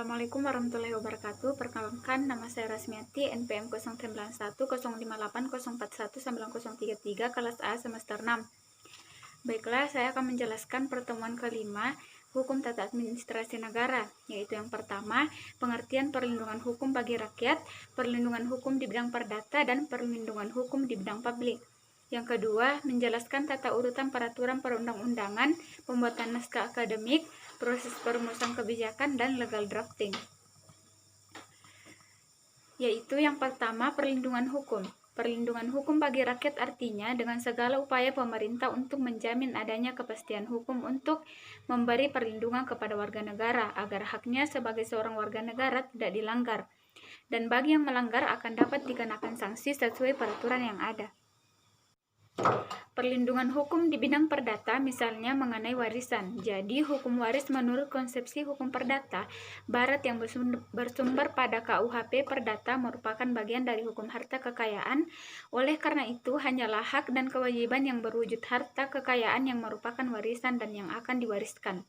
Assalamualaikum warahmatullahi wabarakatuh. Perkenalkan, nama saya Rasmiati, NPM 091058041933, kelas A semester 6. Baiklah, saya akan menjelaskan pertemuan kelima, hukum tata administrasi negara, yaitu yang pertama, pengertian perlindungan hukum bagi rakyat, perlindungan hukum di bidang perdata, dan perlindungan hukum di bidang publik. Yang kedua, menjelaskan tata urutan peraturan perundang-undangan, pembuatan naskah akademik, proses perumusan kebijakan, dan legal drafting. Yaitu yang pertama, perlindungan hukum. Perlindungan hukum bagi rakyat artinya dengan segala upaya pemerintah untuk menjamin adanya kepastian hukum untuk memberi perlindungan kepada warga negara agar haknya sebagai seorang warga negara tidak dilanggar. Dan bagi yang melanggar akan dapat dikenakan sanksi sesuai peraturan yang ada. Perlindungan hukum di bidang perdata misalnya mengenai warisan. Jadi hukum waris menurut konsepsi hukum perdata barat yang bersumber pada KUHP Perdata merupakan bagian dari hukum harta kekayaan. Oleh karena itu hanyalah hak dan kewajiban yang berwujud harta kekayaan yang merupakan warisan dan yang akan diwariskan.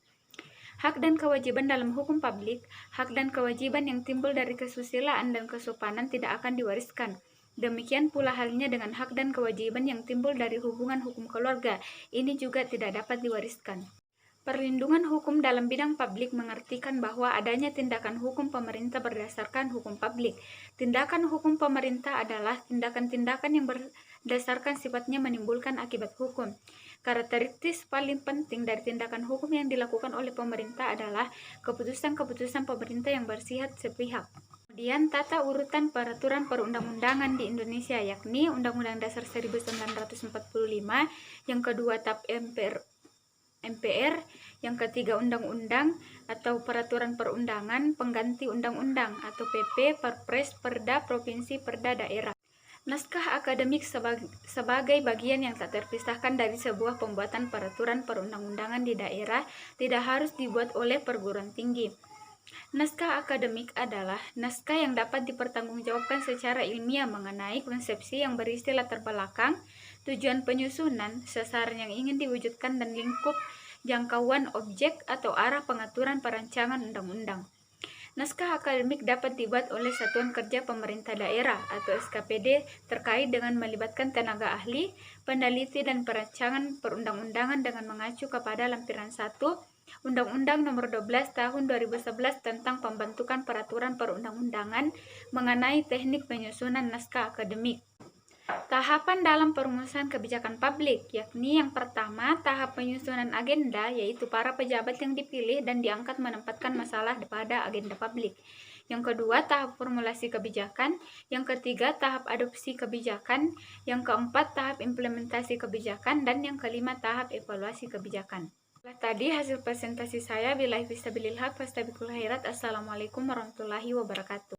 Hak dan kewajiban dalam hukum publik, hak dan kewajiban yang timbul dari kesusilaan dan kesopanan tidak akan diwariskan. Demikian pula halnya dengan hak dan kewajiban yang timbul dari hubungan hukum keluarga, ini juga tidak dapat diwariskan. Perlindungan hukum dalam bidang publik mengartikan bahwa adanya tindakan hukum pemerintah berdasarkan hukum publik. Tindakan hukum pemerintah adalah tindakan-tindakan yang berdasarkan sifatnya menimbulkan akibat hukum. Karakteristik paling penting dari tindakan hukum yang dilakukan oleh pemerintah adalah keputusan-keputusan pemerintah yang bersifat sepihak. Kemudian tata urutan peraturan perundang-undangan di Indonesia, yakni Undang-Undang Dasar 1945, yang kedua TAP MPR, yang ketiga Undang-Undang atau Peraturan Perundangan Pengganti Undang-Undang atau PP, Perpres, Perda Provinsi, Perda Daerah. Naskah akademik sebagai bagian yang tak terpisahkan dari sebuah pembuatan peraturan perundang-undangan di daerah tidak harus dibuat oleh perguruan tinggi. Naskah akademik adalah naskah yang dapat dipertanggungjawabkan secara ilmiah mengenai konsepsi yang berisi latar belakang, tujuan penyusunan, sasaran yang ingin diwujudkan, dan lingkup jangkauan objek atau arah pengaturan perancangan undang-undang. Naskah akademik dapat dibuat oleh Satuan Kerja Pemerintah Daerah atau SKPD terkait dengan melibatkan tenaga ahli, peneliti, dan perancangan perundang-undangan dengan mengacu kepada lampiran 1 Undang-Undang Nomor 12 Tahun 2011 tentang pembentukan peraturan perundang-undangan mengenai teknik penyusunan naskah akademik. Tahapan dalam perumusan kebijakan publik, yakni yang pertama, tahap penyusunan agenda, yaitu para pejabat yang dipilih dan diangkat menempatkan masalah pada agenda publik. Yang kedua, tahap formulasi kebijakan. Yang ketiga, tahap adopsi kebijakan. Yang keempat, tahap implementasi kebijakan. Dan yang kelima, tahap evaluasi kebijakan. Tadi hasil presentasi saya. Billahi fisabilillah, fastabiqul khairat. Assalamualaikum warahmatullahi wabarakatuh.